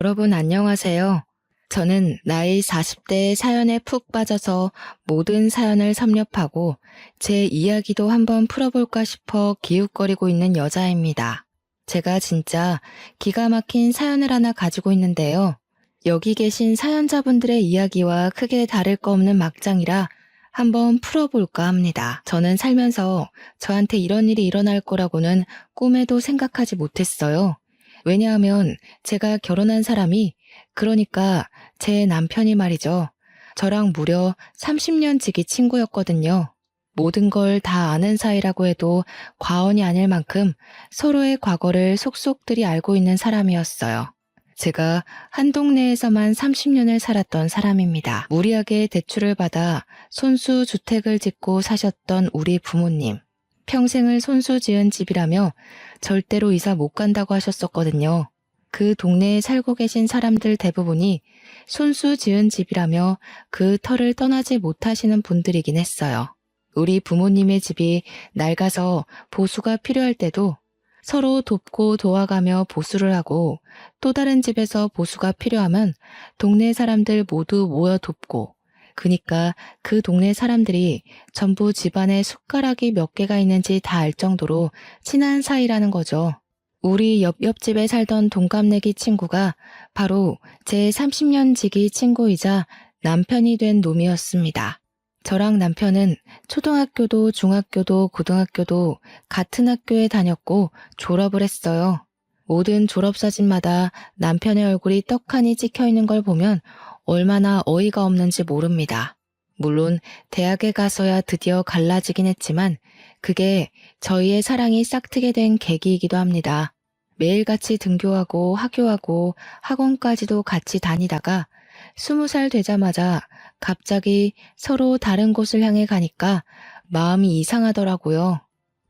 여러분 안녕하세요. 저는 나이 40대의 사연에 푹 빠져서 모든 사연을 섭렵하고 제 이야기도 한번 풀어볼까 싶어 기웃거리고 있는 여자입니다. 제가 진짜 기가 막힌 사연을 하나 가지고 있는데요. 여기 계신 사연자분들의 이야기와 크게 다를 거 없는 막장이라 한번 풀어볼까 합니다. 저는 살면서 저한테 이런 일이 일어날 거라고는 꿈에도 생각하지 못했어요. 왜냐하면 제가 결혼한 사람이, 그러니까 제 남편이 말이죠. 저랑 무려 30년 지기 친구였거든요. 모든 걸 다 아는 사이라고 해도 과언이 아닐 만큼 서로의 과거를 속속들이 알고 있는 사람이었어요. 제가 한 동네에서만 30년을 살았던 사람입니다. 무리하게 대출을 받아 손수 주택을 짓고 사셨던 우리 부모님. 평생을 손수 지은 집이라며 절대로 이사 못 간다고 하셨었거든요. 그 동네에 살고 계신 사람들 대부분이 손수 지은 집이라며 그 터를 떠나지 못하시는 분들이긴 했어요. 우리 부모님의 집이 낡아서 보수가 필요할 때도 서로 돕고 도와가며 보수를 하고, 또 다른 집에서 보수가 필요하면 동네 사람들 모두 모여 돕고, 그니까 그 동네 사람들이 전부 집안에 숟가락이 몇 개가 있는지 다 알 정도로 친한 사이라는 거죠. 우리 옆집에 살던 동갑내기 친구가 바로 제 30년 지기 친구이자 남편이 된 놈이었습니다. 저랑 남편은 초등학교도 중학교도 고등학교도 같은 학교에 다녔고 졸업을 했어요. 모든 졸업사진마다 남편의 얼굴이 떡하니 찍혀있는 걸 보면 얼마나 어이가 없는지 모릅니다. 물론 대학에 가서야 드디어 갈라지긴 했지만 그게 저희의 사랑이 싹트게 된 계기이기도 합니다. 매일같이 등교하고 학교하고 학원까지도 같이 다니다가 20살 되자마자 갑자기 서로 다른 곳을 향해 가니까 마음이 이상하더라고요.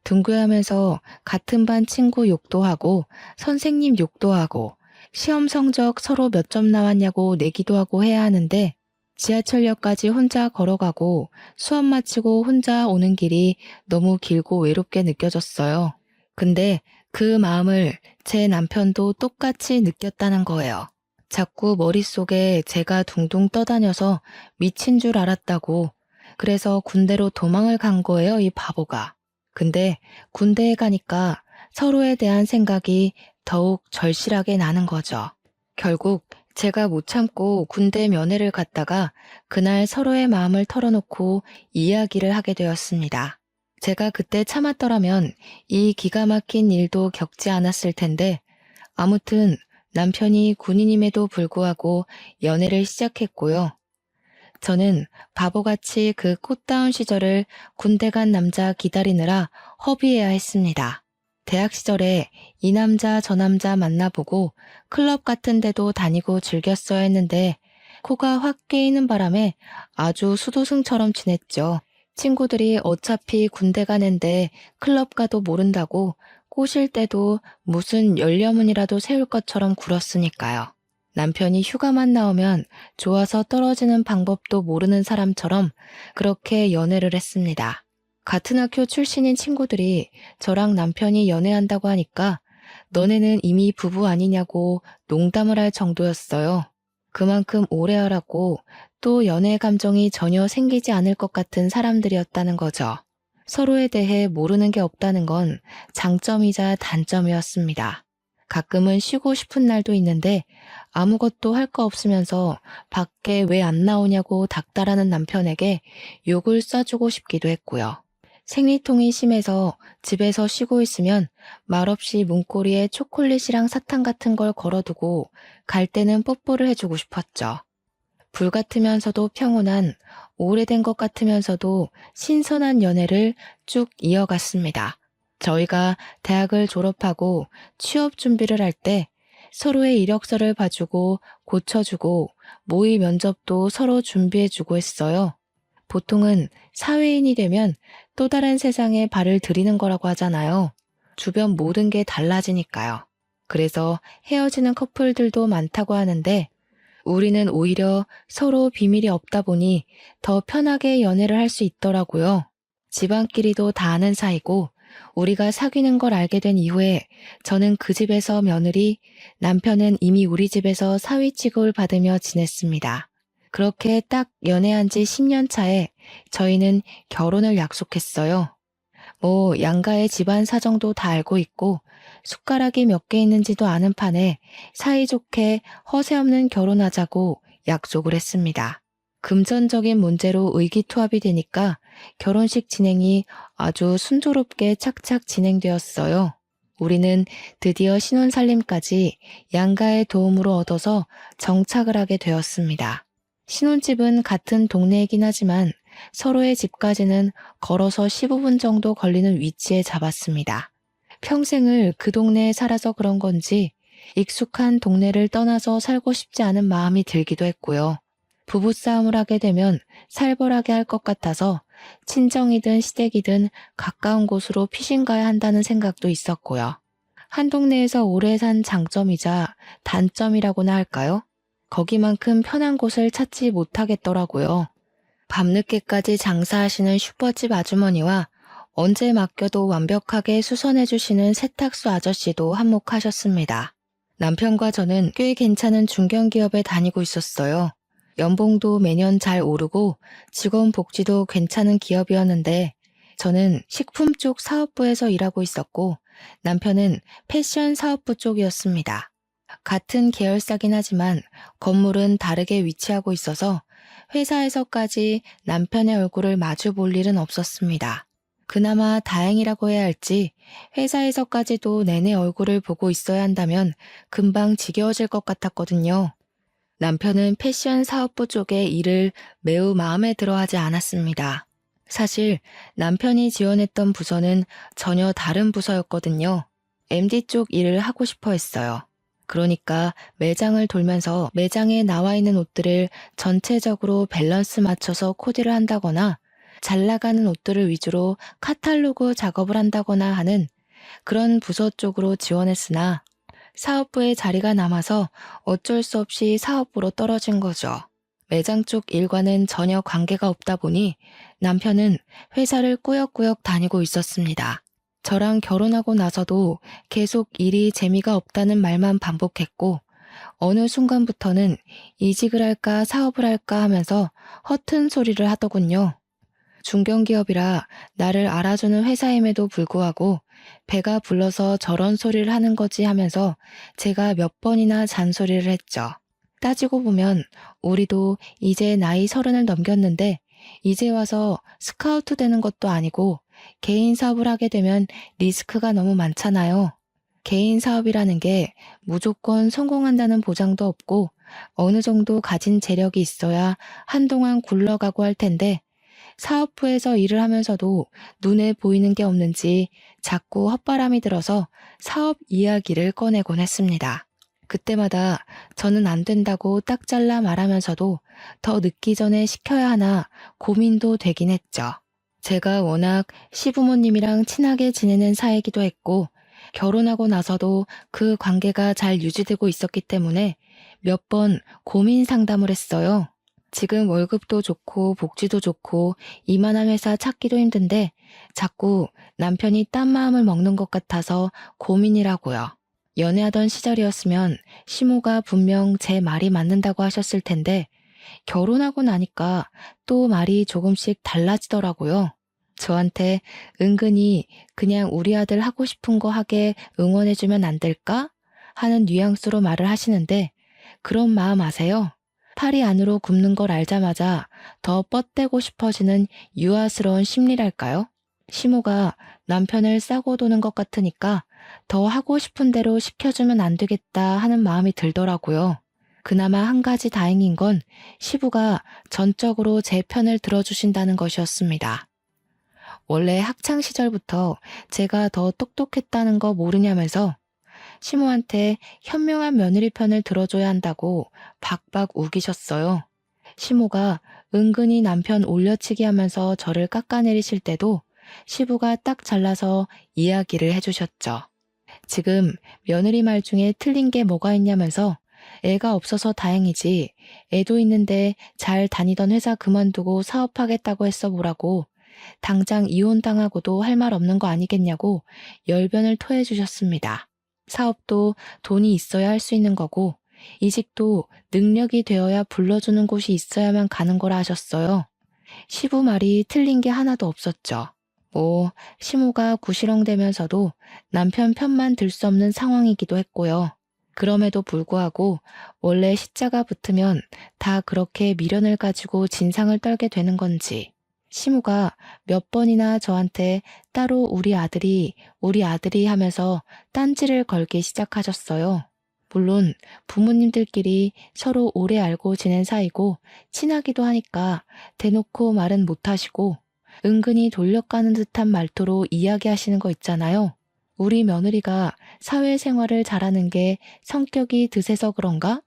등교하면서 같은 반 친구 욕도 하고 선생님 욕도 하고 시험 성적 서로 몇 점 나왔냐고 내기도 하고 해야 하는데 지하철역까지 혼자 걸어가고 수업 마치고 혼자 오는 길이 너무 길고 외롭게 느껴졌어요. 근데 그 마음을 제 남편도 똑같이 느꼈다는 거예요. 자꾸 머릿속에 제가 둥둥 떠다녀서 미친 줄 알았다고. 그래서 군대로 도망을 간 거예요, 이 바보가. 근데 군대에 가니까 서로에 대한 생각이 더욱 절실하게 나는 거죠. 결국 제가 못 참고 군대 면회를 갔다가 그날 서로의 마음을 털어놓고 이야기를 하게 되었습니다. 제가 그때 참았더라면 이 기가 막힌 일도 겪지 않았을 텐데, 아무튼 남편이 군인임에도 불구하고 연애를 시작했고요. 저는 바보같이 그 꽃다운 시절을 군대 간 남자 기다리느라 허비해야 했습니다. 대학 시절에 이 남자 저 남자 만나보고 클럽 같은 데도 다니고 즐겼어야 했는데 코가 확 깨이는 바람에 아주 수도승처럼 지냈죠. 친구들이 어차피 군대 가는데 클럽 가도 모른다고 꼬실 때도 무슨 열려문이라도 세울 것처럼 굴었으니까요. 남편이 휴가만 나오면 좋아서 떨어지는 방법도 모르는 사람처럼 그렇게 연애를 했습니다. 같은 학교 출신인 친구들이 저랑 남편이 연애한다고 하니까 너네는 이미 부부 아니냐고 농담을 할 정도였어요. 그만큼 오래 하라고, 또 연애 감정이 전혀 생기지 않을 것 같은 사람들이었다는 거죠. 서로에 대해 모르는 게 없다는 건 장점이자 단점이었습니다. 가끔은 쉬고 싶은 날도 있는데 아무것도 할 거 없으면서 밖에 왜 안 나오냐고 닥달하는 남편에게 욕을 써주고 싶기도 했고요. 생리통이 심해서 집에서 쉬고 있으면 말없이 문고리에 초콜릿이랑 사탕 같은 걸 걸어두고 갈 때는 뽀뽀를 해주고 싶었죠. 불같으면서도 평온한, 오래된 것 같으면서도 신선한 연애를 쭉 이어갔습니다. 저희가 대학을 졸업하고 취업 준비를 할 때 서로의 이력서를 봐주고 고쳐주고 모의 면접도 서로 준비해주고 했어요. 보통은 사회인이 되면 또 다른 세상에 발을 들이는 거라고 하잖아요. 주변 모든 게 달라지니까요. 그래서 헤어지는 커플들도 많다고 하는데 우리는 오히려 서로 비밀이 없다 보니 더 편하게 연애를 할 수 있더라고요. 집안끼리도 다 아는 사이고 우리가 사귀는 걸 알게 된 이후에 저는 그 집에서 며느리, 남편은 이미 우리 집에서 사위 취급을 받으며 지냈습니다. 그렇게 딱 연애한 지 10년 차에 저희는 결혼을 약속했어요. 양가의 집안 사정도 다 알고 있고 숟가락이 몇 개 있는지도 아는 판에 사이좋게 허세 없는 결혼하자고 약속을 했습니다. 금전적인 문제로 의기투합이 되니까 결혼식 진행이 아주 순조롭게 착착 진행되었어요. 우리는 드디어 신혼살림까지 양가의 도움으로 얻어서 정착을 하게 되었습니다. 신혼집은 같은 동네이긴 하지만 서로의 집까지는 걸어서 15분 정도 걸리는 위치에 잡았습니다. 평생을 그 동네에 살아서 그런 건지 익숙한 동네를 떠나서 살고 싶지 않은 마음이 들기도 했고요. 부부싸움을 하게 되면 살벌하게 할 것 같아서 친정이든 시댁이든 가까운 곳으로 피신 가야 한다는 생각도 있었고요. 한 동네에서 오래 산 장점이자 단점이라고나 할까요? 거기만큼 편한 곳을 찾지 못하겠더라고요. 밤늦게까지 장사하시는 슈퍼집 아주머니와 언제 맡겨도 완벽하게 수선해주시는 세탁소 아저씨도 한몫하셨습니다. 남편과 저는 꽤 괜찮은 중견기업에 다니고 있었어요. 연봉도 매년 잘 오르고 직원 복지도 괜찮은 기업이었는데 저는 식품 쪽 사업부에서 일하고 있었고 남편은 패션 사업부 쪽이었습니다. 같은 계열사긴 하지만 건물은 다르게 위치하고 있어서 회사에서까지 남편의 얼굴을 마주 볼 일은 없었습니다. 그나마 다행이라고 해야 할지 회사에서까지도 내내 얼굴을 보고 있어야 한다면 금방 지겨워질 것 같았거든요. 남편은 패션 사업부 쪽의 일을 매우 마음에 들어하지 않았습니다. 사실 남편이 지원했던 부서는 전혀 다른 부서였거든요. MD 쪽 일을 하고 싶어 했어요. 그러니까 매장을 돌면서 매장에 나와 있는 옷들을 전체적으로 밸런스 맞춰서 코디를 한다거나 잘 나가는 옷들을 위주로 카탈로그 작업을 한다거나 하는 그런 부서 쪽으로 지원했으나 사업부에 자리가 남아서 어쩔 수 없이 사업부로 떨어진 거죠. 매장 쪽 일과는 전혀 관계가 없다 보니 남편은 회사를 꾸역꾸역 다니고 있었습니다. 저랑 결혼하고 나서도 계속 일이 재미가 없다는 말만 반복했고 어느 순간부터는 이직을 할까 사업을 할까 하면서 허튼 소리를 하더군요. 중견기업이라 나를 알아주는 회사임에도 불구하고 배가 불러서 저런 소리를 하는 거지 하면서 제가 몇 번이나 잔소리를 했죠. 따지고 보면 우리도 이제 나이 30을 넘겼는데 이제 와서 스카우트 되는 것도 아니고 개인 사업을 하게 되면 리스크가 너무 많잖아요. 개인 사업이라는 게 무조건 성공한다는 보장도 없고 어느 정도 가진 재력이 있어야 한동안 굴러가고 할 텐데 사업부에서 일을 하면서도 눈에 보이는 게 없는지 자꾸 헛바람이 들어서 사업 이야기를 꺼내곤 했습니다. 그때마다 저는 안 된다고 딱 잘라 말하면서도 더 늦기 전에 시켜야 하나 고민도 되긴 했죠. 제가 워낙 시부모님이랑 친하게 지내는 사이기도 했고 결혼하고 나서도 그 관계가 잘 유지되고 있었기 때문에 몇 번 고민 상담을 했어요. 지금 월급도 좋고 복지도 좋고 이만한 회사 찾기도 힘든데 자꾸 남편이 딴 마음을 먹는 것 같아서 고민이라고요. 연애하던 시절이었으면 시모가 분명 제 말이 맞는다고 하셨을 텐데 결혼하고 나니까 또 말이 조금씩 달라지더라고요. 저한테 은근히 그냥 우리 아들 하고 싶은 거 하게 응원해주면 안 될까? 하는 뉘앙스로 말을 하시는데 그런 마음 아세요? 팔이 안으로 굽는 걸 알자마자 더 뻗대고 싶어지는 유아스러운 심리랄까요? 시모가 남편을 싸고 도는 것 같으니까 더 하고 싶은 대로 시켜주면 안 되겠다 하는 마음이 들더라고요. 그나마 한 가지 다행인 건 시부가 전적으로 제 편을 들어주신다는 것이었습니다. 원래 학창 시절부터 제가 더 똑똑했다는 거 모르냐면서 시모한테 현명한 며느리 편을 들어줘야 한다고 박박 우기셨어요. 시모가 은근히 남편 올려치기 하면서 저를 깎아내리실 때도 시부가 딱 잘라서 이야기를 해주셨죠. 지금 며느리 말 중에 틀린 게 뭐가 있냐면서 애가 없어서 다행이지 애도 있는데 잘 다니던 회사 그만두고 사업하겠다고 했어 보라고 당장 이혼당하고도 할 말 없는 거 아니겠냐고 열변을 토해 주셨습니다. 사업도 돈이 있어야 할 수 있는 거고 이직도 능력이 되어야 불러주는 곳이 있어야만 가는 거라 하셨어요. 시부 말이 틀린 게 하나도 없었죠. 시모가 구시렁대면서도 남편 편만 들 수 없는 상황이기도 했고요. 그럼에도 불구하고 원래 시자가 붙으면 다 그렇게 미련을 가지고 진상을 떨게 되는 건지 시모가 몇 번이나 저한테 따로 우리 아들이 하면서 딴지를 걸기 시작하셨어요. 물론 부모님들끼리 서로 오래 알고 지낸 사이고 친하기도 하니까 대놓고 말은 못하시고 은근히 돌려가는 듯한 말투로 이야기하시는 거 있잖아요. 우리 며느리가 사회생활을 잘하는 게 성격이 드세서 그런가?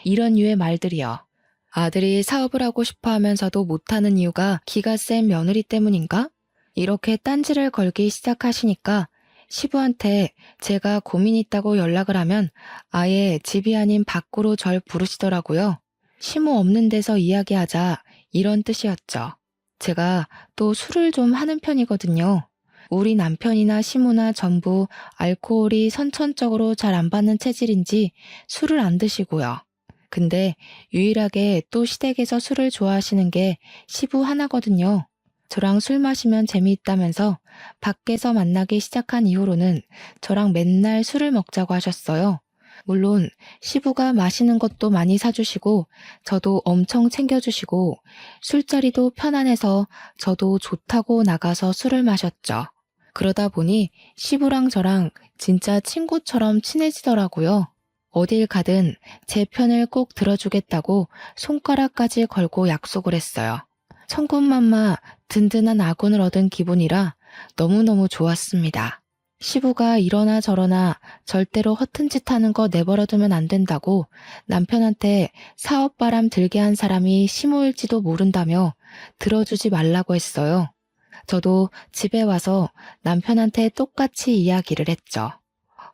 이런 류의 말들이요. 아들이 사업을 하고 싶어 하면서도 못하는 이유가 기가 센 며느리 때문인가? 이렇게 딴지를 걸기 시작하시니까 시부한테 제가 고민 있다고 연락을 하면 아예 집이 아닌 밖으로 절 부르시더라고요. 시모 없는 데서 이야기하자 이런 뜻이었죠. 제가 또 술을 좀 하는 편이거든요. 우리 남편이나 시모나 전부 알코올이 선천적으로 잘 안 받는 체질인지 술을 안 드시고요. 근데 유일하게 또 시댁에서 술을 좋아하시는 게 시부 하나거든요. 저랑 술 마시면 재미있다면서 밖에서 만나기 시작한 이후로는 저랑 맨날 술을 먹자고 하셨어요. 물론 시부가 마시는 것도 많이 사주시고 저도 엄청 챙겨주시고 술자리도 편안해서 저도 좋다고 나가서 술을 마셨죠. 그러다 보니 시부랑 저랑 진짜 친구처럼 친해지더라고요. 어딜 가든 제 편을 꼭 들어주겠다고 손가락까지 걸고 약속을 했어요. 천군만마 든든한 아군을 얻은 기분이라 너무너무 좋았습니다. 시부가 이러나 저러나 절대로 허튼 짓 하는 거 내버려두면 안 된다고 남편한테 사업바람 들게 한 사람이 시모일지도 모른다며 들어주지 말라고 했어요. 저도 집에 와서 남편한테 똑같이 이야기를 했죠.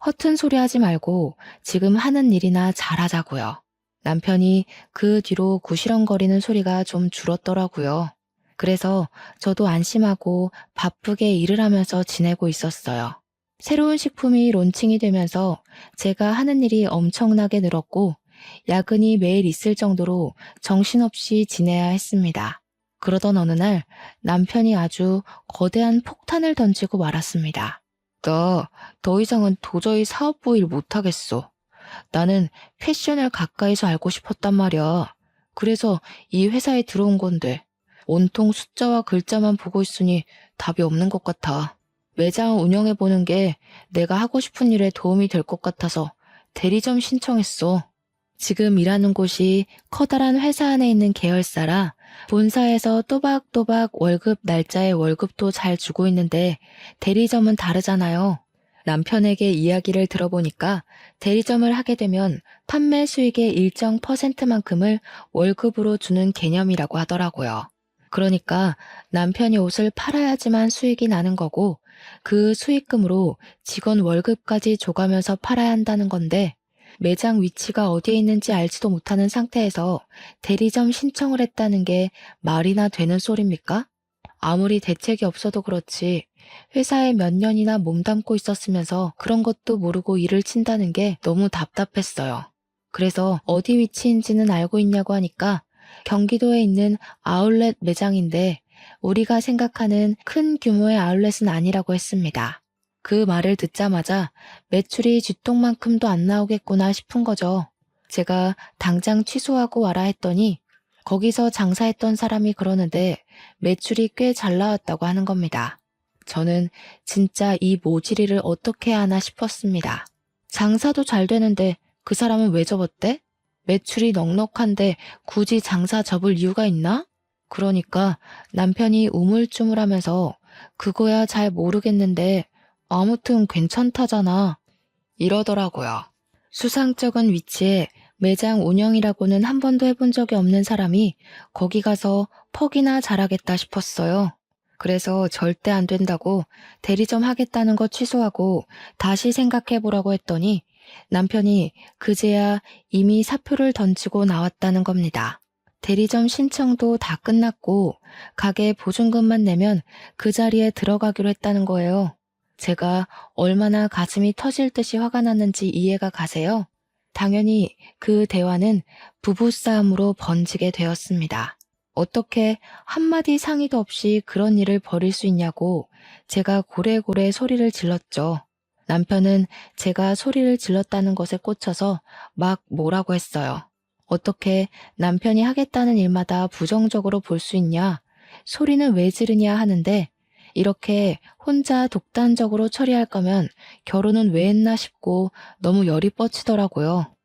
허튼 소리 하지 말고 지금 하는 일이나 잘하자고요. 남편이 그 뒤로 구시렁거리는 소리가 좀 줄었더라고요. 그래서 저도 안심하고 바쁘게 일을 하면서 지내고 있었어요. 새로운 식품이 론칭이 되면서 제가 하는 일이 엄청나게 늘었고 야근이 매일 있을 정도로 정신없이 지내야 했습니다. 그러던 어느 날 남편이 아주 거대한 폭탄을 던지고 말았습니다. 나 더 이상은 도저히 사업부 일 못하겠어. 나는 패션을 가까이서 알고 싶었단 말이야. 그래서 이 회사에 들어온 건데 온통 숫자와 글자만 보고 있으니 답이 없는 것 같아. 매장 운영해보는 게 내가 하고 싶은 일에 도움이 될 것 같아서 대리점 신청했어. 지금 일하는 곳이 커다란 회사 안에 있는 계열사라 본사에서 또박또박 월급 날짜에 월급도 잘 주고 있는데 대리점은 다르잖아요. 남편에게 이야기를 들어보니까 대리점을 하게 되면 판매 수익의 일정 %만큼을 월급으로 주는 개념이라고 하더라고요. 그러니까 남편이 옷을 팔아야지만 수익이 나는 거고 그 수익금으로 직원 월급까지 줘가면서 팔아야 한다는 건데 매장 위치가 어디에 있는지 알지도 못하는 상태에서 대리점 신청을 했다는 게 말이나 되는 소리입니까? 아무리 대책이 없어도 그렇지 회사에 몇 년이나 몸담고 있었으면서 그런 것도 모르고 일을 친다는 게 너무 답답했어요. 그래서 어디 위치인지는 알고 있냐고 하니까 경기도에 있는 아울렛 매장인데 우리가 생각하는 큰 규모의 아울렛은 아니라고 했습니다. 그 말을 듣자마자 매출이 쥐똥만큼도 안 나오겠구나 싶은 거죠. 제가 당장 취소하고 와라 했더니 거기서 장사했던 사람이 그러는데 매출이 꽤 잘 나왔다고 하는 겁니다. 저는 진짜 이 모질이를 어떻게 해야 하나 싶었습니다. 장사도 잘 되는데 그 사람은 왜 접었대? 매출이 넉넉한데 굳이 장사 접을 이유가 있나? 그러니까 남편이 우물쭈물하면서 그거야 잘 모르겠는데 아무튼 괜찮다잖아 이러더라고요. 수상쩍은 위치에 매장 운영이라고는 한 번도 해본 적이 없는 사람이 거기 가서 퍽이나 잘하겠다 싶었어요. 그래서 절대 안 된다고 대리점 하겠다는 거 취소하고 다시 생각해보라고 했더니 남편이 그제야 이미 사표를 던지고 나왔다는 겁니다. 대리점 신청도 다 끝났고 가게 보증금만 내면 그 자리에 들어가기로 했다는 거예요. 제가 얼마나 가슴이 터질 듯이 화가 났는지 이해가 가세요? 당연히 그 대화는 부부싸움으로 번지게 되었습니다. 어떻게 한마디 상의도 없이 그런 일을 벌일 수 있냐고 제가 고래고래 소리를 질렀죠. 남편은 제가 소리를 질렀다는 것에 꽂혀서 막 뭐라고 했어요. 어떻게 남편이 하겠다는 일마다 부정적으로 볼 수 있냐? 소리는 왜 지르냐 하는데 이렇게 혼자 독단적으로 처리할 거면 결혼은 왜 했나 싶고 너무 열이 뻗치더라고요.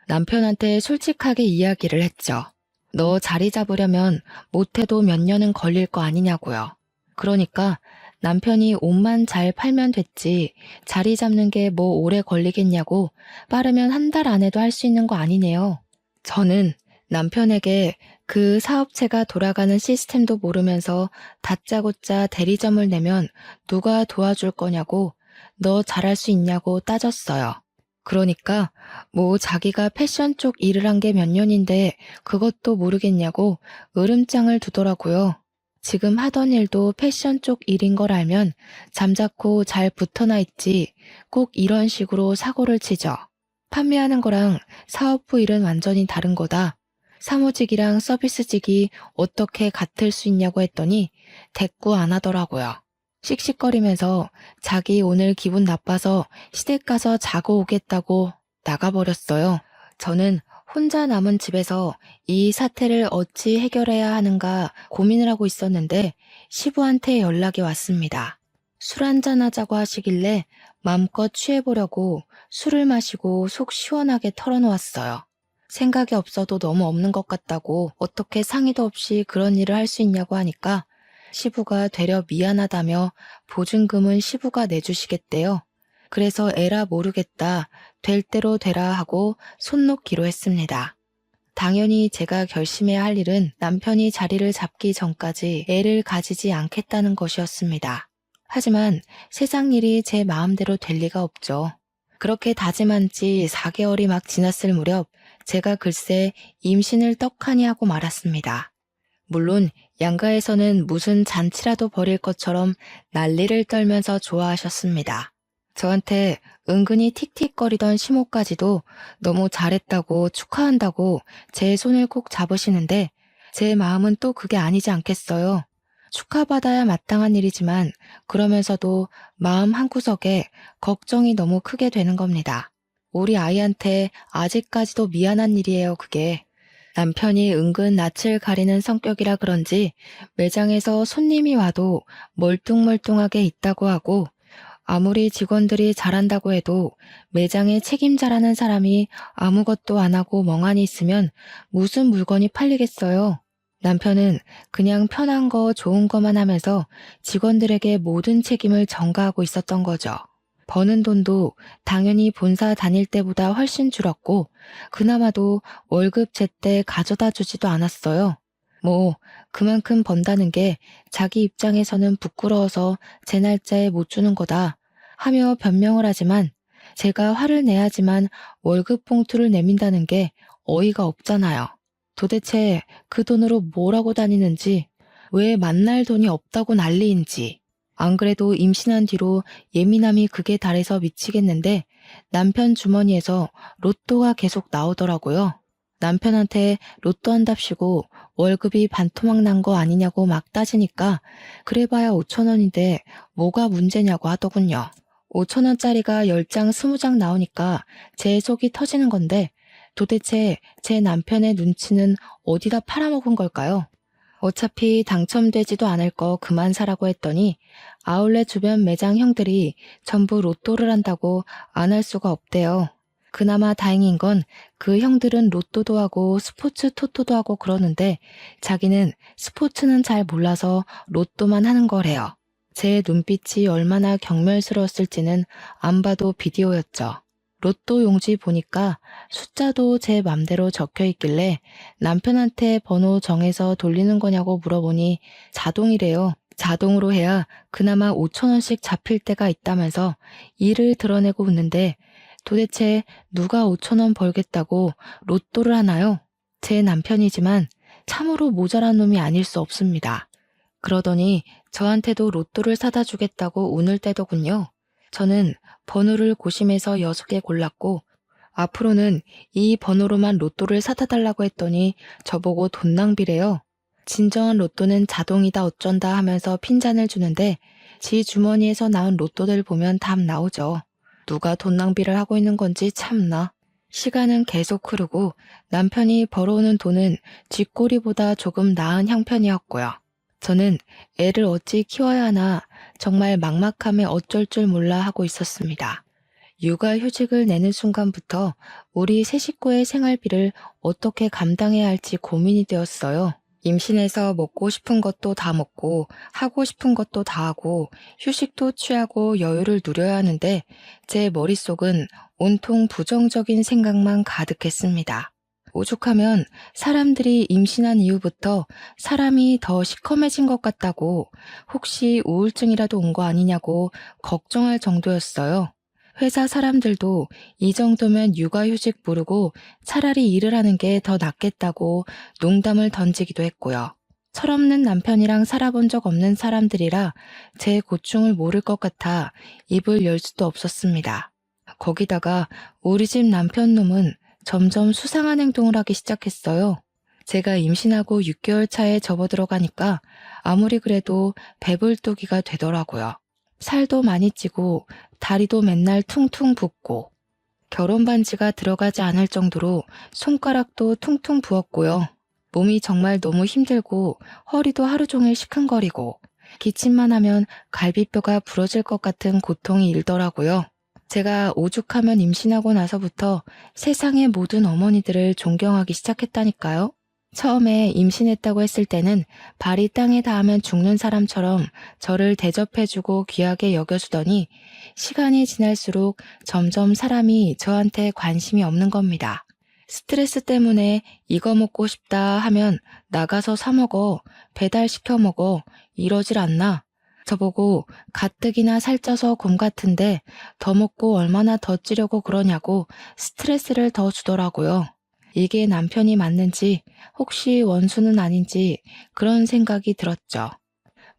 남편한테 솔직하게 이야기를 했죠. 너 자리 잡으려면 못해도 몇 년은 걸릴 거 아니냐고요. 그러니까 남편이 옷만 잘 팔면 됐지 자리 잡는 게 뭐 오래 걸리겠냐고 빠르면 한 달 안에도 할 수 있는 거 아니네요. 저는 남편에게 그 사업체가 돌아가는 시스템도 모르면서 다짜고짜 대리점을 내면 누가 도와줄 거냐고 너 잘할 수 있냐고 따졌어요. 그러니까 뭐 자기가 패션 쪽 일을 한 게 몇 년인데 그것도 모르겠냐고 으름장을 두더라고요. 지금 하던 일도 패션 쪽 일인 걸 알면 잠자코 잘 붙어나 있지 꼭 이런 식으로 사고를 치죠. 판매하는 거랑 사업부 일은 완전히 다른 거다. 사무직이랑 서비스직이 어떻게 같을 수 있냐고 했더니 대꾸 안 하더라고요. 씩씩거리면서 자기 오늘 기분 나빠서 시댁 가서 자고 오겠다고 나가버렸어요. 저는 혼자 남은 집에서 이 사태를 어찌 해결해야 하는가 고민을 하고 있었는데 시부한테 연락이 왔습니다. 술 한잔 하자고 하시길래 마음껏 취해보려고 술을 마시고 속 시원하게 털어놓았어요. 생각이 없어도 너무 없는 것 같다고 어떻게 상의도 없이 그런 일을 할 수 있냐고 하니까 시부가 되려 미안하다며 보증금은 시부가 내주시겠대요. 그래서 에라 모르겠다, 될 대로 되라 하고 손 놓기로 했습니다. 당연히 제가 결심해야 할 일은 남편이 자리를 잡기 전까지 애를 가지지 않겠다는 것이었습니다. 하지만 세상 일이 제 마음대로 될 리가 없죠. 그렇게 다짐한 지 4개월이 막 지났을 무렵 제가 글쎄 임신을 떡하니 하고 말았습니다. 물론 양가에서는 무슨 잔치라도 벌일 것처럼 난리를 떨면서 좋아하셨습니다. 저한테 은근히 틱틱거리던 시모까지도 너무 잘했다고 축하한다고 제 손을 꼭 잡으시는데 제 마음은 또 그게 아니지 않겠어요. 축하받아야 마땅한 일이지만 그러면서도 마음 한구석에 걱정이 너무 크게 되는 겁니다. 우리 아이한테 아직까지도 미안한 일이에요, 그게. 남편이 은근 낯을 가리는 성격이라 그런지 매장에서 손님이 와도 멀뚱멀뚱하게 있다고 하고 아무리 직원들이 잘한다고 해도 매장의 책임자라는 사람이 아무것도 안 하고 멍하니 있으면 무슨 물건이 팔리겠어요. 남편은 그냥 편한 거 좋은 거만 하면서 직원들에게 모든 책임을 전가하고 있었던 거죠. 버는 돈도 당연히 본사 다닐 때보다 훨씬 줄었고 그나마도 월급 제때 가져다 주지도 않았어요. 뭐 그만큼 번다는 게 자기 입장에서는 부끄러워서 제 날짜에 못 주는 거다 하며 변명을 하지만 제가 화를 내야지만 월급 봉투를 내민다는 게 어이가 없잖아요. 도대체 그 돈으로 뭘 하고 다니는지, 왜 만날 돈이 없다고 난리인지. 안 그래도 임신한 뒤로 예민함이 극에 달해서 미치겠는데 남편 주머니에서 로또가 계속 나오더라고요. 남편한테 로또 한답시고 월급이 반토막 난 거 아니냐고 막 따지니까 그래봐야 5,000원인데 뭐가 문제냐고 하더군요. 5,000원짜리가 10장, 20장 나오니까 제 속이 터지는 건데 도대체 제 남편의 눈치는 어디다 팔아먹은 걸까요? 어차피 당첨되지도 않을 거 그만 사라고 했더니 아울렛 주변 매장 형들이 전부 로또를 한다고 안 할 수가 없대요. 그나마 다행인 건 그 형들은 로또도 하고 스포츠 토토도 하고 그러는데 자기는 스포츠는 잘 몰라서 로또만 하는 거래요. 제 눈빛이 얼마나 경멸스러웠을지는 안 봐도 비디오였죠. 로또 용지 보니까 숫자도 제 맘대로 적혀 있길래 남편한테 번호 정해서 돌리는 거냐고 물어보니 자동이래요. 자동으로 해야 그나마 5,000원씩 잡힐 때가 있다면서 이를 드러내고 웃는데 도대체 누가 5,000원 벌겠다고 로또를 하나요? 제 남편이지만 참으로 모자란 놈이 아닐 수 없습니다. 그러더니 저한테도 로또를 사다 주겠다고 운을 떼더군요. 저는 번호를 고심해서 6개 골랐고 앞으로는 이 번호로만 로또를 사다 달라고 했더니 저보고 돈 낭비래요. 진정한 로또는 자동이다 어쩐다 하면서 핀잔을 주는데 지 주머니에서 나온 로또들 보면 답 나오죠. 누가 돈 낭비를 하고 있는 건지 참나. 시간은 계속 흐르고 남편이 벌어오는 돈은 쥐꼬리보다 조금 나은 형편이었고요. 저는 애를 어찌 키워야 하나 정말 막막함에 어쩔 줄 몰라 하고 있었습니다. 육아휴직을 내는 순간부터 우리 세 식구의 생활비를 어떻게 감당해야 할지 고민이 되었어요. 임신해서 먹고 싶은 것도 다 먹고 하고 싶은 것도 다 하고 휴식도 취하고 여유를 누려야 하는데 제 머릿속은 온통 부정적인 생각만 가득했습니다. 오죽하면 사람들이 임신한 이후부터 사람이 더 시커매진 것 같다고 혹시 우울증이라도 온 거 아니냐고 걱정할 정도였어요. 회사 사람들도 이 정도면 육아휴직 모르고 차라리 일을 하는 게 더 낫겠다고 농담을 던지기도 했고요. 철없는 남편이랑 살아본 적 없는 사람들이라 제 고충을 모를 것 같아 입을 열 수도 없었습니다. 거기다가 우리 집 남편 놈은 점점 수상한 행동을 하기 시작했어요. 제가 임신하고 6개월 차에 접어들어가니까 아무리 그래도 배불뚝이가 되더라고요. 살도 많이 찌고 다리도 맨날 퉁퉁 붓고 결혼 반지가 들어가지 않을 정도로 손가락도 퉁퉁 부었고요. 몸이 정말 너무 힘들고 허리도 하루 종일 시큰거리고 기침만 하면 갈비뼈가 부러질 것 같은 고통이 일더라고요. 제가 오죽하면 임신하고 나서부터 세상의 모든 어머니들을 존경하기 시작했다니까요. 처음에 임신했다고 했을 때는 발이 땅에 닿으면 죽는 사람처럼 저를 대접해주고 귀하게 여겨주더니 시간이 지날수록 점점 사람이 저한테 관심이 없는 겁니다. 스트레스 때문에 이거 먹고 싶다 하면 나가서 사 먹어, 배달시켜 먹어, 이러질 않나. 저보고 가뜩이나 살쪄서 곰 같은데 더 먹고 얼마나 더 찌려고 그러냐고 스트레스를 더 주더라고요. 이게 남편이 맞는지 혹시 원수는 아닌지 그런 생각이 들었죠.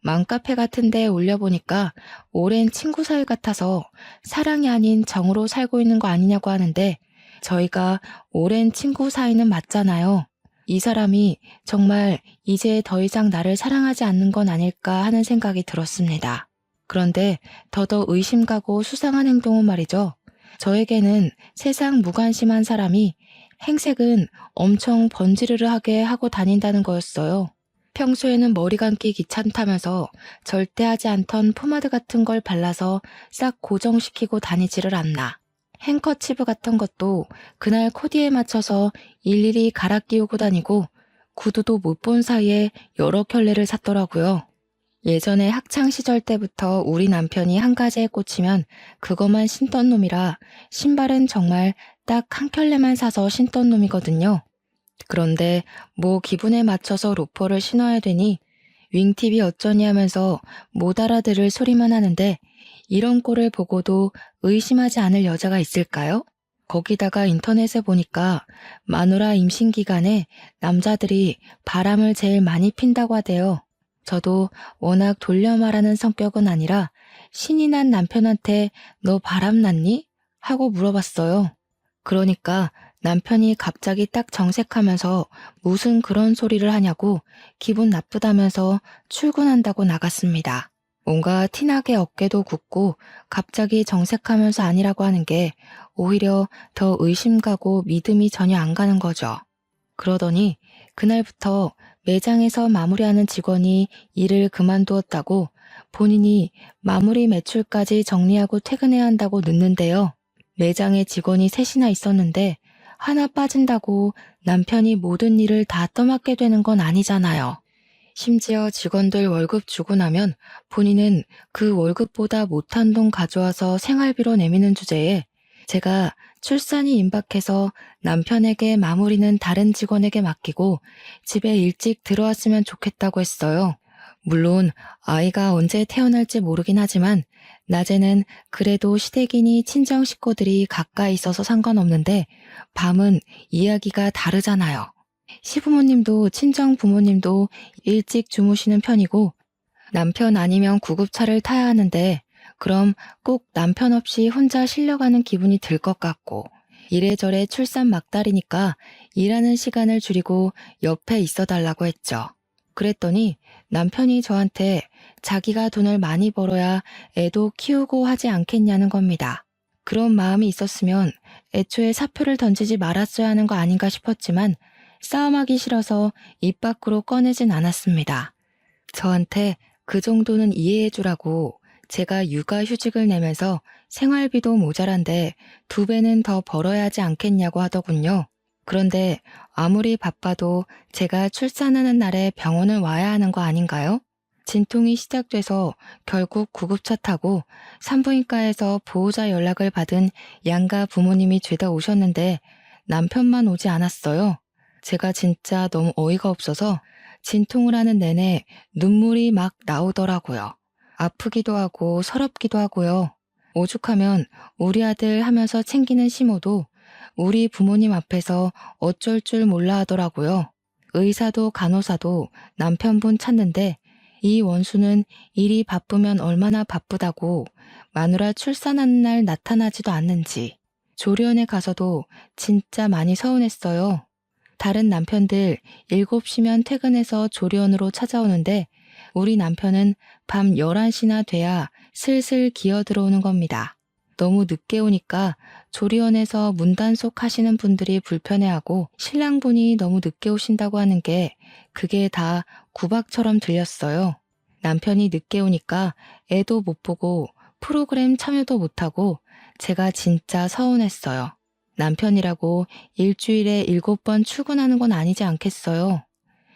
맘카페 같은 데 올려보니까 오랜 친구 사이 같아서 사랑이 아닌 정으로 살고 있는 거 아니냐고 하는데 저희가 오랜 친구 사이는 맞잖아요. 이 사람이 정말 이제 더 이상 나를 사랑하지 않는 건 아닐까 하는 생각이 들었습니다. 그런데 더더 의심 가고 수상한 행동은 말이죠. 저에게는 세상 무관심한 사람이 행색은 엄청 번지르르하게 하고 다닌다는 거였어요. 평소에는 머리 감기 귀찮다면서 절대 하지 않던 포마드 같은 걸 발라서 싹 고정시키고 다니지를 않나. 행커치브 같은 것도 그날 코디에 맞춰서 일일이 갈아 끼우고 다니고 구두도 못 본 사이에 여러 켤레를 샀더라고요. 예전에 학창시절 때부터 우리 남편이 한 가지에 꽂히면 그것만 신던 놈이라 신발은 정말 딱 한 켤레만 사서 신던 놈이거든요. 그런데 뭐 기분에 맞춰서 로퍼를 신어야 되니 윙팁이 어쩌니 하면서 못 알아들을 소리만 하는데 이런 꼴을 보고도 의심하지 않을 여자가 있을까요? 거기다가 인터넷에 보니까 마누라 임신 기간에 남자들이 바람을 제일 많이 핀다고 하대요. 저도 워낙 돌려 말하는 성격은 아니라 신이 난 남편한테 너 바람 났니? 하고 물어봤어요. 그러니까 남편이 갑자기 딱 정색하면서 무슨 그런 소리를 하냐고 기분 나쁘다면서 출근한다고 나갔습니다. 뭔가 티나게 어깨도 굽고 갑자기 정색하면서 아니라고 하는 게 오히려 더 의심 가고 믿음이 전혀 안 가는 거죠. 그러더니 그날부터 매장에서 마무리하는 직원이 일을 그만두었다고 본인이 마무리 매출까지 정리하고 퇴근해야 한다고 늦는데요. 매장에 직원이 셋이나 있었는데 하나 빠진다고 남편이 모든 일을 다 떠맡게 되는 건 아니잖아요. 심지어 직원들 월급 주고 나면 본인은 그 월급보다 못한 돈 가져와서 생활비로 내미는 주제에 제가 출산이 임박해서 남편에게 마무리는 다른 직원에게 맡기고 집에 일찍 들어왔으면 좋겠다고 했어요. 물론 아이가 언제 태어날지 모르긴 하지만 낮에는 그래도 시댁이니 친정 식구들이 가까이 있어서 상관없는데 밤은 이야기가 다르잖아요. 시부모님도 친정 부모님도 일찍 주무시는 편이고 남편 아니면 구급차를 타야 하는데 그럼 꼭 남편 없이 혼자 실려가는 기분이 들 것 같고 이래저래 출산 막달이니까 일하는 시간을 줄이고 옆에 있어 달라고 했죠. 그랬더니 남편이 저한테 자기가 돈을 많이 벌어야 애도 키우고 하지 않겠냐는 겁니다. 그런 마음이 있었으면 애초에 사표를 던지지 말았어야 하는 거 아닌가 싶었지만 싸움하기 싫어서 입 밖으로 꺼내진 않았습니다. 저한테 그 정도는 이해해 주라고 제가 육아휴직을 내면서 생활비도 모자란데 2배는 더 벌어야 하지 않겠냐고 하더군요. 그런데 아무리 바빠도 제가 출산하는 날에 병원을 와야 하는 거 아닌가요? 진통이 시작돼서 결국 구급차 타고 산부인과에서 보호자 연락을 받은 양가 부모님이 죄다 오셨는데 남편만 오지 않았어요. 제가 진짜 너무 어이가 없어서 진통을 하는 내내 눈물이 막 나오더라고요. 아프기도 하고 서럽기도 하고요. 오죽하면 우리 아들 하면서 챙기는 시모도 우리 부모님 앞에서 어쩔 줄 몰라 하더라고요. 의사도 간호사도 남편분 찾는데 이 원수는 일이 바쁘면 얼마나 바쁘다고 마누라 출산하는 날 나타나지도 않는지 조리원에 가서도 진짜 많이 서운했어요. 다른 남편들 7시면 퇴근해서 조리원으로 찾아오는데 우리 남편은 밤 11시나 돼야 슬슬 기어 들어오는 겁니다. 너무 늦게 오니까 조리원에서 문단속 하시는 분들이 불편해하고 신랑분이 너무 늦게 오신다고 하는 게 그게 다 구박처럼 들렸어요. 남편이 늦게 오니까 애도 못 보고 프로그램 참여도 못하고 제가 진짜 서운했어요. 남편이라고 일주일에 7번 출근하는 건 아니지 않겠어요.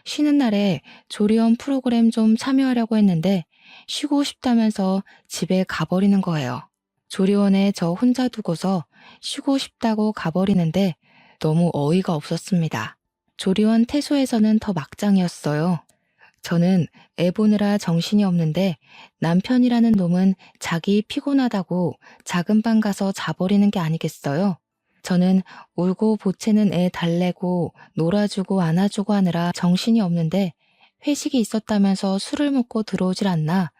쉬는 날에 조리원 프로그램 좀 참여하려고 했는데 쉬고 싶다면서 집에 가버리는 거예요. 조리원에 저 혼자 두고서 쉬고 싶다고 가버리는데 너무 어이가 없었습니다. 조리원 퇴소에서는 더 막장이었어요. 저는 애 보느라 정신이 없는데 남편이라는 놈은 자기 피곤하다고 작은 방 가서 자버리는 게 아니겠어요? 저는 울고 보채는 애 달래고 놀아주고 안아주고 하느라 정신이 없는데 회식이 있었다면서 술을 먹고 들어오질 않나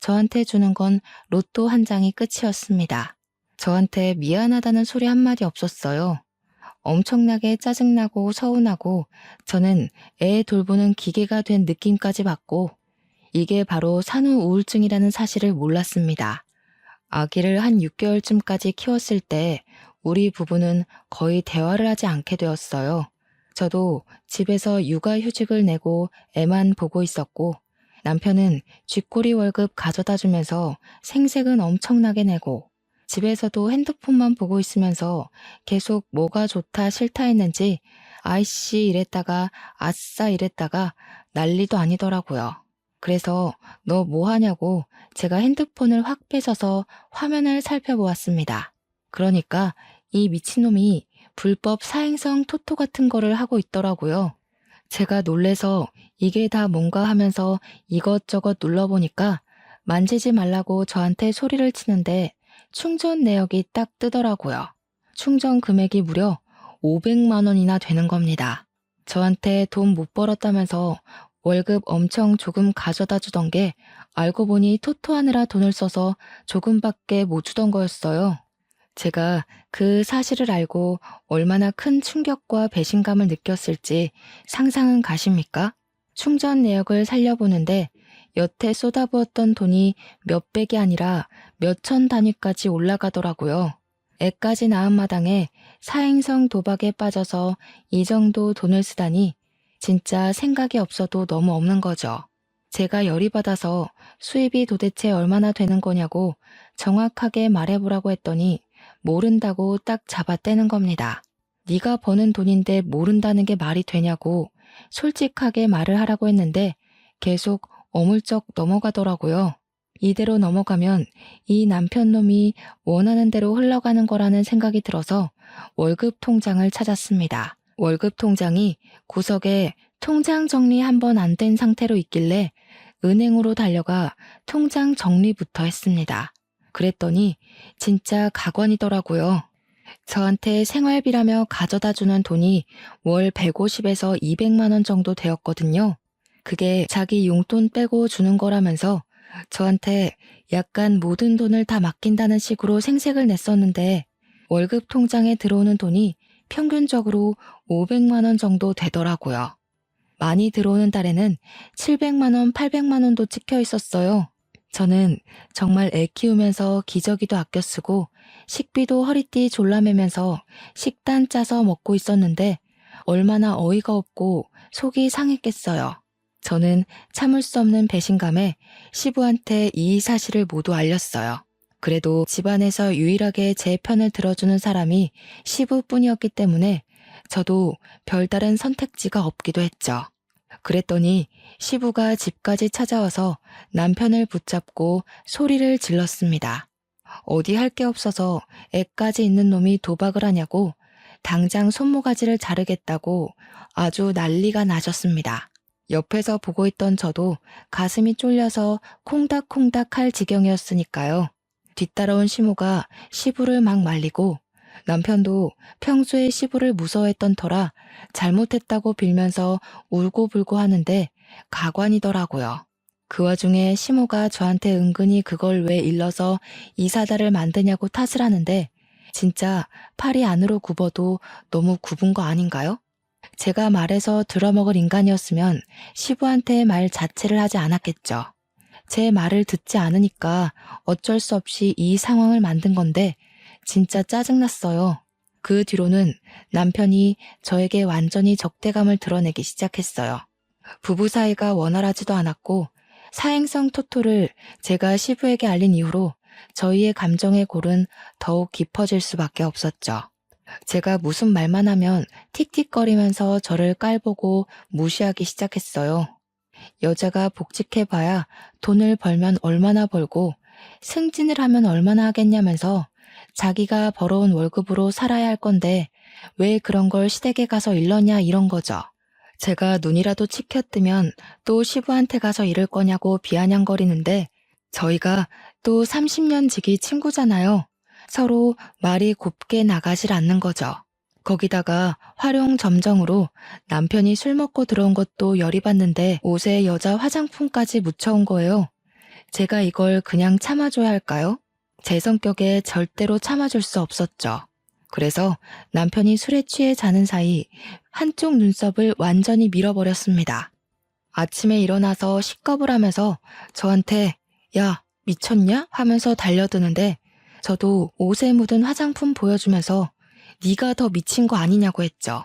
저한테 주는 건 로또 한 장이 끝이었습니다. 저한테 미안하다는 소리 한마디 없었어요. 엄청나게 짜증나고 서운하고 저는 애 돌보는 기계가 된 느낌까지 받고 이게 바로 산후 우울증이라는 사실을 몰랐습니다. 아기를 한 6개월쯤까지 키웠을 때 우리 부부는 거의 대화를 하지 않게 되었어요. 저도 집에서 육아휴직을 내고 애만 보고 있었고 남편은 쥐꼬리 월급 가져다 주면서 생색은 엄청나게 내고 집에서도 핸드폰만 보고 있으면서 계속 뭐가 좋다 싫다 했는지 아이씨 이랬다가 아싸 이랬다가 난리도 아니더라고요. 그래서 너 뭐 하냐고 제가 핸드폰을 확 뺏어서 화면을 살펴보았습니다. 그러니까 이 미친놈이 불법 사행성 토토 같은 거를 하고 있더라고요. 제가 놀래서 이게 다 뭔가 하면서 이것저것 눌러보니까 만지지 말라고 저한테 소리를 치는데 충전 내역이 딱 뜨더라고요. 충전 금액이 무려 500만 원이나 되는 겁니다. 저한테 돈 못 벌었다면서 월급 엄청 조금 가져다 주던 게 알고 보니 토토하느라 돈을 써서 조금밖에 못 주던 거였어요. 제가 그 사실을 알고 얼마나 큰 충격과 배신감을 느꼈을지 상상은 가십니까? 충전 내역을 살려보는데 여태 쏟아부었던 돈이 몇백이 아니라 몇천 단위까지 올라가더라고요. 애까지 낳은 마당에 사행성 도박에 빠져서 이 정도 돈을 쓰다니 진짜 생각이 없어도 너무 없는 거죠. 제가 열이 받아서 수입이 도대체 얼마나 되는 거냐고 정확하게 말해보라고 했더니 모른다고 딱 잡아떼는 겁니다. 네가 버는 돈인데 모른다는 게 말이 되냐고 솔직하게 말을 하라고 했는데 계속 어물쩍 넘어가더라고요. 이대로 넘어가면 이 남편놈이 원하는 대로 흘러가는 거라는 생각이 들어서 월급 통장을 찾았습니다. 월급 통장이 구석에 통장 정리 한 번 안 된 상태로 있길래 은행으로 달려가 통장 정리부터 했습니다. 그랬더니 진짜 가관이더라고요. 저한테 생활비라며 가져다 주는 돈이 월 150에서 200만 원 정도 되었거든요. 그게 자기 용돈 빼고 주는 거라면서 저한테 약간 모든 돈을 다 맡긴다는 식으로 생색을 냈었는데 월급 통장에 들어오는 돈이 평균적으로 500만 원 정도 되더라고요. 많이 들어오는 달에는 700만 원, 800만 원도 찍혀 있었어요. 저는 정말 애 키우면서 기저귀도 아껴 쓰고 식비도 허리띠 졸라매면서 식단 짜서 먹고 있었는데 얼마나 어이가 없고 속이 상했겠어요. 저는 참을 수 없는 배신감에 시부한테 이 사실을 모두 알렸어요. 그래도 집안에서 유일하게 제 편을 들어주는 사람이 시부뿐이었기 때문에 저도 별다른 선택지가 없기도 했죠. 그랬더니 시부가 집까지 찾아와서 남편을 붙잡고 소리를 질렀습니다. 어디 할 게 없어서 애까지 있는 놈이 도박을 하냐고 당장 손모가지를 자르겠다고 아주 난리가 나셨습니다. 옆에서 보고 있던 저도 가슴이 쫄려서 콩닥콩닥 할 지경이었으니까요. 뒤따라온 시모가 시부를 막 말리고 남편도 평소에 시부를 무서워했던 터라 잘못했다고 빌면서 울고불고 하는데 가관이더라고요. 그 와중에 시모가 저한테 은근히 그걸 왜 일러서 이사다를 만드냐고 탓을 하는데 진짜 팔이 안으로 굽어도 너무 굽은 거 아닌가요? 제가 말해서 들어먹을 인간이었으면 시부한테 말 자체를 하지 않았겠죠. 제 말을 듣지 않으니까 어쩔 수 없이 이 상황을 만든 건데 진짜 짜증났어요. 그 뒤로는 남편이 저에게 완전히 적대감을 드러내기 시작했어요. 부부 사이가 원활하지도 않았고 사행성 토토를 제가 시부에게 알린 이후로 저희의 감정의 골은 더욱 깊어질 수밖에 없었죠. 제가 무슨 말만 하면 틱틱거리면서 저를 깔보고 무시하기 시작했어요. 여자가 복직해봐야 돈을 벌면 얼마나 벌고 승진을 하면 얼마나 하겠냐면서 자기가 벌어온 월급으로 살아야 할 건데 왜 그런 걸 시댁에 가서 일러냐 이런 거죠. 제가 눈이라도 치켜뜨면 또 시부한테 가서 이럴 거냐고 비아냥거리는데 저희가 또 30년 지기 친구잖아요. 서로 말이 곱게 나가질 않는 거죠. 거기다가 활용점정으로 남편이 술 먹고 들어온 것도 열이 받는데 옷에 여자 화장품까지 묻혀온 거예요. 제가 이걸 그냥 참아줘야 할까요? 제 성격에 절대로 참아줄 수 없었죠. 그래서 남편이 술에 취해 자는 사이 한쪽 눈썹을 완전히 밀어버렸습니다. 아침에 일어나서 식겁을 하면서 저한테 야, 미쳤냐? 하면서 달려드는데 저도 옷에 묻은 화장품 보여주면서 네가 더 미친 거 아니냐고 했죠.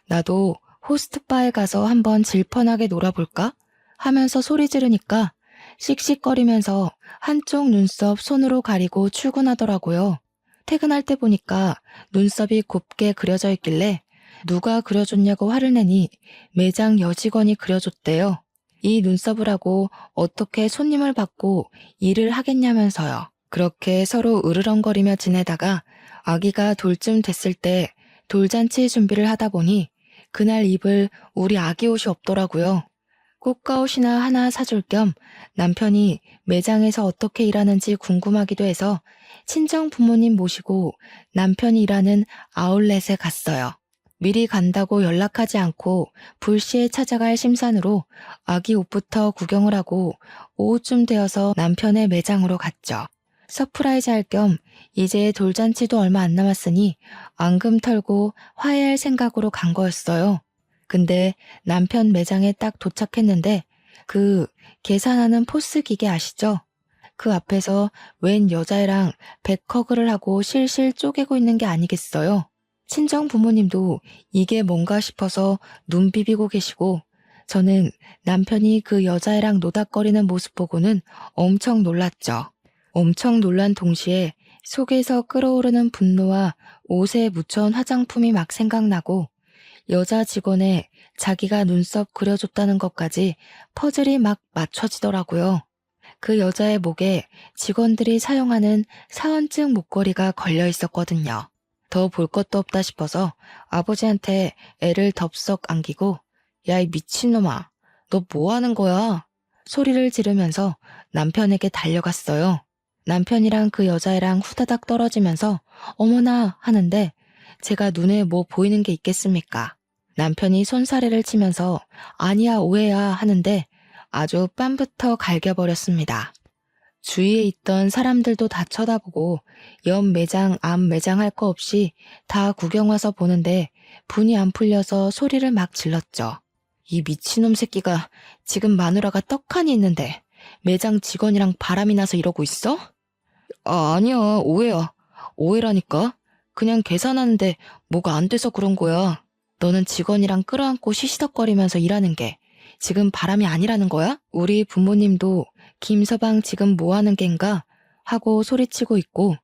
나도 호스트바에 가서 한번 질펀하게 놀아볼까? 하면서 소리 지르니까 씩씩거리면서 한쪽 눈썹 손으로 가리고 출근하더라고요. 퇴근할 때 보니까 눈썹이 곱게 그려져 있길래 누가 그려줬냐고 화를 내니 매장 여직원이 그려줬대요. 이 눈썹을 하고 어떻게 손님을 받고 일을 하겠냐면서요. 그렇게 서로 으르렁거리며 지내다가 아기가 돌쯤 됐을 때 돌잔치 준비를 하다 보니 그날 입을 우리 아기 옷이 없더라고요. 꽃가옷이나 하나 사줄 겸 남편이 매장에서 어떻게 일하는지 궁금하기도 해서 친정 부모님 모시고 남편이 일하는 아울렛에 갔어요. 미리 간다고 연락하지 않고 불시에 찾아갈 심산으로 아기 옷부터 구경을 하고 오후쯤 되어서 남편의 매장으로 갔죠. 서프라이즈 할 겸 이제 돌잔치도 얼마 안 남았으니 앙금 털고 화해할 생각으로 간 거였어요. 근데 남편 매장에 딱 도착했는데 그 계산하는 포스 기계 아시죠? 그 앞에서 웬 여자애랑 백허그를 하고 실실 쪼개고 있는 게 아니겠어요? 친정 부모님도 이게 뭔가 싶어서 눈 비비고 계시고 저는 남편이 그 여자애랑 노닥거리는 모습 보고는 엄청 놀랐죠. 엄청 놀란 동시에 속에서 끓어오르는 분노와 옷에 묻혀온 화장품이 막 생각나고 여자 직원에 자기가 눈썹 그려줬다는 것까지 퍼즐이 막 맞춰지더라고요. 그 여자의 목에 직원들이 사용하는 사원증 목걸이가 걸려 있었거든요. 더 볼 것도 없다 싶어서 아버지한테 애를 덥석 안기고 야, 이 미친놈아, 너 뭐 하는 거야? 소리를 지르면서 남편에게 달려갔어요. 남편이랑 그 여자애랑 후다닥 떨어지면서 어머나 하는데 제가 눈에 뭐 보이는 게 있겠습니까? 남편이 손사래를 치면서 아니야 오해야 하는데 아주 뺨부터 갈겨버렸습니다. 주위에 있던 사람들도 다 쳐다보고 옆 매장, 앞 매장 할 거 없이 다 구경 와서 보는데 분이 안 풀려서 소리를 막 질렀죠. 이 미친놈 새끼가 지금 마누라가 떡하니 있는데 매장 직원이랑 바람이 나서 이러고 있어? 아니야, 오해야. 오해라니까. 그냥 계산하는데 뭐가 안 돼서 그런 거야. 너는 직원이랑 끌어안고 시시덕거리면서 일하는 게 지금 바람이 아니라는 거야? 우리 부모님도 김서방 지금 뭐 하는 겐가? 하고 소리치고 있고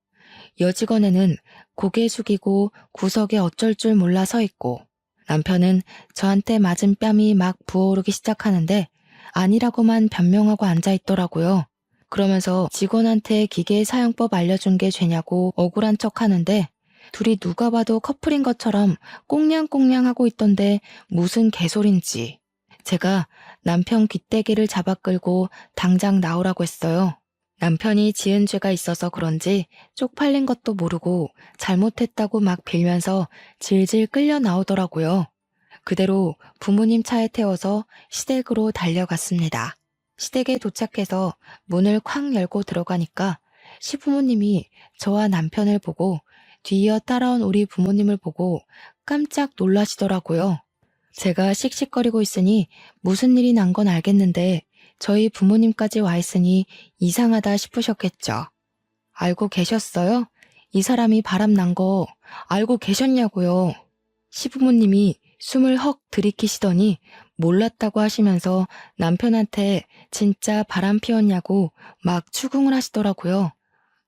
여직원에는 고개 숙이고 구석에 어쩔 줄 몰라 서 있고 남편은 저한테 맞은 뺨이 막 부어오르기 시작하는데 아니라고만 변명하고 앉아 있더라고요. 그러면서 직원한테 기계 사용법 알려준 게 죄냐고 억울한 척 하는데 둘이 누가 봐도 커플인 것처럼 꽁냥꽁냥 하고 있던데 무슨 개소린지. 제가 남편 귀때기를 잡아 끌고 당장 나오라고 했어요. 남편이 지은 죄가 있어서 그런지 쪽팔린 것도 모르고 잘못했다고 막 빌면서 질질 끌려 나오더라고요. 그대로 부모님 차에 태워서 시댁으로 달려갔습니다. 시댁에 도착해서 문을 콱 열고 들어가니까 시부모님이 저와 남편을 보고 뒤이어 따라온 우리 부모님을 보고 깜짝 놀라시더라고요. 제가 씩씩거리고 있으니 무슨 일이 난 건 알겠는데 저희 부모님까지 와 있으니 이상하다 싶으셨겠죠. 알고 계셨어요? 이 사람이 바람 난 거 알고 계셨냐고요. 시부모님이 숨을 헉 들이키시더니 몰랐다고 하시면서 남편한테 진짜 바람 피웠냐고 막 추궁을 하시더라고요.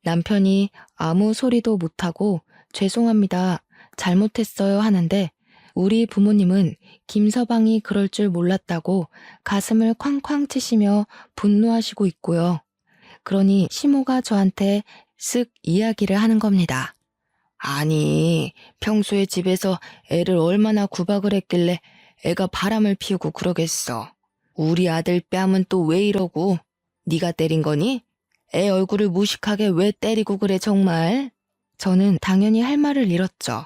남편이 아무 소리도 못하고 죄송합니다. 잘못했어요 하는데 우리 부모님은 김서방이 그럴 줄 몰랐다고 가슴을 쾅쾅 치시며 분노하시고 있고요. 그러니 시모가 저한테 쓱 이야기를 하는 겁니다. 아니, 평소에 집에서 애를 얼마나 구박을 했길래 애가 바람을 피우고 그러겠어. 우리 아들 뺨은 또 왜 이러고? 네가 때린 거니? 애 얼굴을 무식하게 왜 때리고 그래 정말? 저는 당연히 할 말을 잃었죠.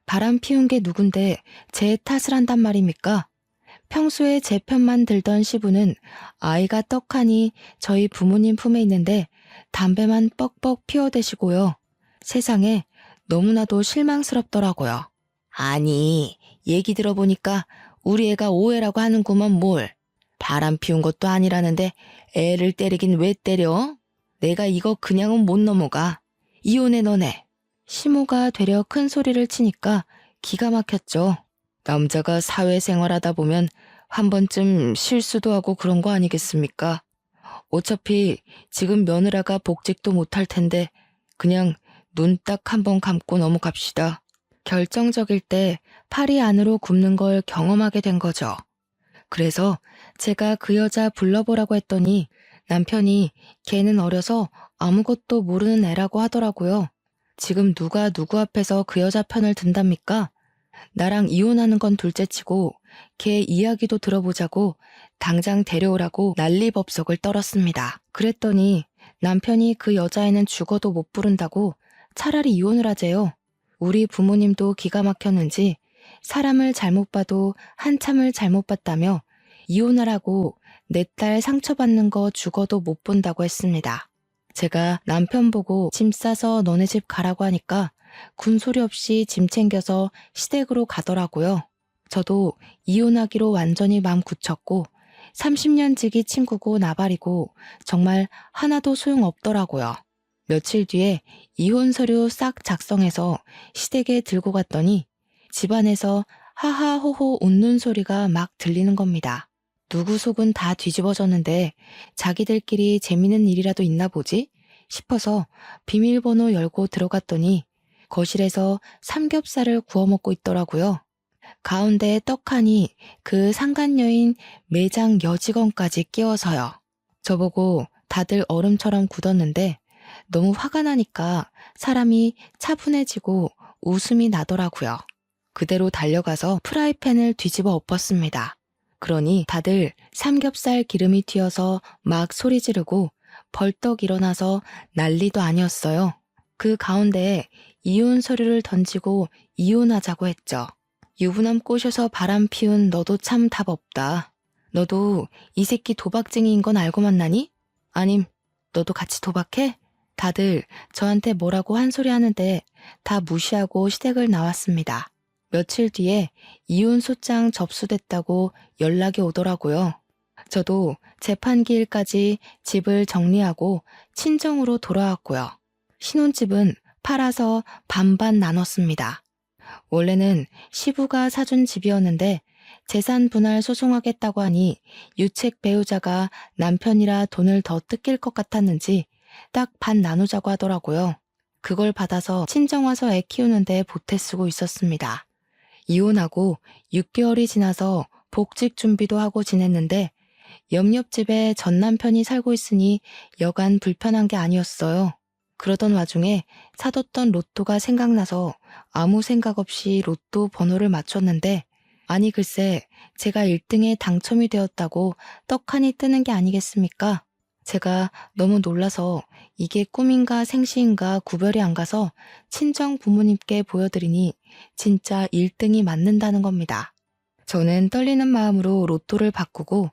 바람 피운 게 누군데 제 탓을 한단 말입니까? 평소에 제 편만 들던 시부는 아이가 떡하니 저희 부모님 품에 있는데 담배만 뻑뻑 피워대시고요. 세상에 너무나도 실망스럽더라고요. 아니, 얘기 들어보니까 우리 애가 오해라고 하는구먼 뭘. 바람 피운 것도 아니라는데 애를 때리긴 왜 때려? 내가 이거 그냥은 못 넘어가. 이혼해 너네. 시모가 되려 큰 소리를 치니까 기가 막혔죠. 남자가 사회생활하다 보면 한 번쯤 실수도 하고 그런 거 아니겠습니까? 어차피 지금 며느라가 복직도 못할 텐데 그냥 눈 딱 한 번 감고 넘어갑시다. 결정적일 때 팔이 안으로 굽는 걸 경험하게 된 거죠. 그래서 제가 그 여자 불러보라고 했더니 남편이 걔는 어려서 아무것도 모르는 애라고 하더라고요. 지금 누가 누구 앞에서 그 여자 편을 든답니까? 나랑 이혼하는 건 둘째치고 걔 이야기도 들어보자고 당장 데려오라고 난리법석을 떨었습니다. 그랬더니 남편이 그 여자애는 죽어도 못 부른다고 차라리 이혼을 하재요. 우리 부모님도 기가 막혔는지 사람을 잘못 봐도 한참을 잘못 봤다며 이혼하라고 내 딸 상처받는 거 죽어도 못 본다고 했습니다. 제가 남편 보고 짐 싸서 너네 집 가라고 하니까 군소리 없이 짐 챙겨서 시댁으로 가더라고요. 저도 이혼하기로 완전히 마음 굳혔고 30년 지기 친구고 나발이고 정말 하나도 소용없더라고요. 며칠 뒤에 이혼 서류 싹 작성해서 시댁에 들고 갔더니 집안에서 하하호호 웃는 소리가 막 들리는 겁니다. 누구 속은 다 뒤집어졌는데 자기들끼리 재미있는 일이라도 있나 보지 싶어서 비밀번호 열고 들어갔더니 거실에서 삼겹살을 구워 먹고 있더라고요. 가운데에 떡하니 그 상간녀인 매장 여직원까지 끼워서요. 저보고 다들 얼음처럼 굳었는데 너무 화가 나니까 사람이 차분해지고 웃음이 나더라고요. 그대로 달려가서 프라이팬을 뒤집어 엎었습니다. 그러니 다들 삼겹살 기름이 튀어서 막 소리 지르고 벌떡 일어나서 난리도 아니었어요. 그 가운데에 이혼 서류를 던지고 이혼하자고 했죠. 유부남 꼬셔서 바람 피운 너도 참 답 없다. 너도 이 새끼 도박쟁이인 건 알고 만나니? 아님, 너도 같이 도박해? 다들 저한테 뭐라고 한 소리 하는데 다 무시하고 시댁을 나왔습니다. 며칠 뒤에 이혼 소장 접수됐다고 연락이 오더라고요. 저도 재판기일까지 집을 정리하고 친정으로 돌아왔고요. 신혼집은 팔아서 반반 나눴습니다. 원래는 시부가 사준 집이었는데 재산 분할 소송하겠다고 하니 유책 배우자가 남편이라 돈을 더 뜯길 것 같았는지 딱 반 나누자고 하더라고요. 그걸 받아서 친정 와서 애 키우는데 보태 쓰고 있었습니다. 이혼하고 6개월이 지나서 복직 준비도 하고 지냈는데 옆집에 전 남편이 살고 있으니 여간 불편한 게 아니었어요. 그러던 와중에 사뒀던 로또가 생각나서 아무 생각 없이 로또 번호를 맞췄는데 아니 글쎄 제가 1등에 당첨이 되었다고 떡하니 뜨는 게 아니겠습니까? 제가 너무 놀라서 이게 꿈인가 생시인가 구별이 안 가서 친정 부모님께 보여드리니 진짜 1등이 맞는다는 겁니다. 저는 떨리는 마음으로 로또를 바꾸고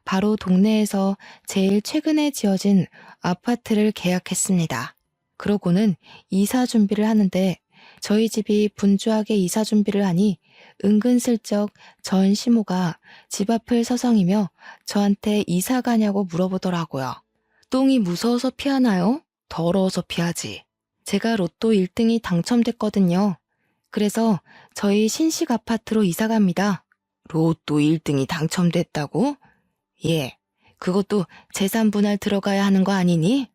바로 동네에서 제일 최근에 지어진 아파트를 계약했습니다. 그러고는 이사 준비를 하는데 저희 집이 분주하게 이사 준비를 하니 은근슬쩍 전 시모가 집 앞을 서성이며 저한테 이사 가냐고 물어보더라고요. 똥이 무서워서 피하나요? 더러워서 피하지. 제가 로또 1등이 당첨됐거든요. 그래서 저희 신식 아파트로 이사 갑니다. 로또 1등이 당첨됐다고? 예, 그것도 재산 분할 들어가야 하는 거 아니니?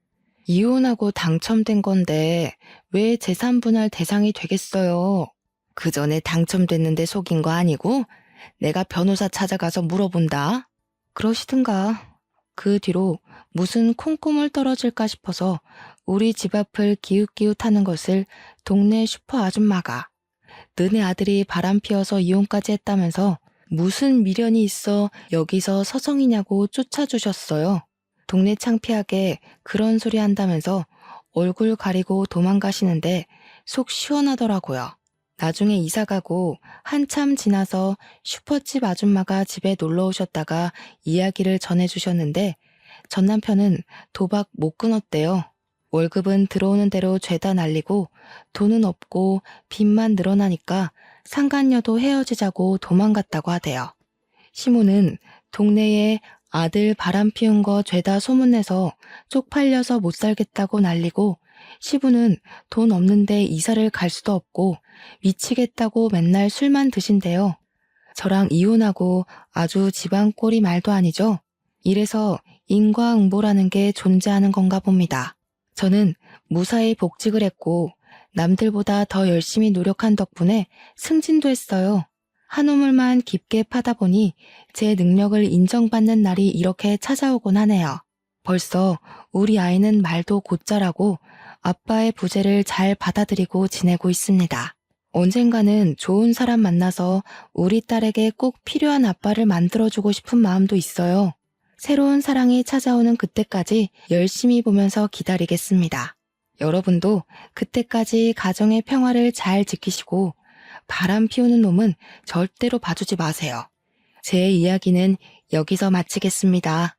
이혼하고 당첨된 건데 왜 재산 분할 대상이 되겠어요? 그 전에 당첨됐는데 속인 거 아니고 내가 변호사 찾아가서 물어본다. 그러시든가. 그 뒤로 무슨 콩고물 떨어질까 싶어서 우리 집 앞을 기웃기웃하는 것을 동네 슈퍼 아줌마가 너네 아들이 바람 피워서 이혼까지 했다면서 무슨 미련이 있어 여기서 서성이냐고 쫓아주셨어요. 동네 창피하게 그런 소리 한다면서 얼굴 가리고 도망가시는데 속 시원하더라고요. 나중에 이사가고 한참 지나서 슈퍼집 아줌마가 집에 놀러 오셨다가 이야기를 전해주셨는데 전 남편은 도박 못 끊었대요. 월급은 들어오는 대로 죄다 날리고 돈은 없고 빚만 늘어나니까 상간녀도 헤어지자고 도망갔다고 하대요. 시모는 동네에 아들 바람 피운 거 죄다 소문내서 쪽팔려서 못 살겠다고 난리고 시부는 돈 없는데 이사를 갈 수도 없고 미치겠다고 맨날 술만 드신대요. 저랑 이혼하고 아주 집안 꼴이 말도 아니죠. 이래서 인과응보라는 게 존재하는 건가 봅니다. 저는 무사히 복직을 했고 남들보다 더 열심히 노력한 덕분에 승진도 했어요. 한 우물만 깊게 파다 보니 제 능력을 인정받는 날이 이렇게 찾아오곤 하네요. 벌써 우리 아이는 말도 곧잘하고 아빠의 부재를 잘 받아들이고 지내고 있습니다. 언젠가는 좋은 사람 만나서 우리 딸에게 꼭 필요한 아빠를 만들어주고 싶은 마음도 있어요. 새로운 사랑이 찾아오는 그때까지 열심히 보면서 기다리겠습니다. 여러분도 그때까지 가정의 평화를 잘 지키시고 바람 피우는 놈은 절대로 봐주지 마세요. 제 이야기는 여기서 마치겠습니다.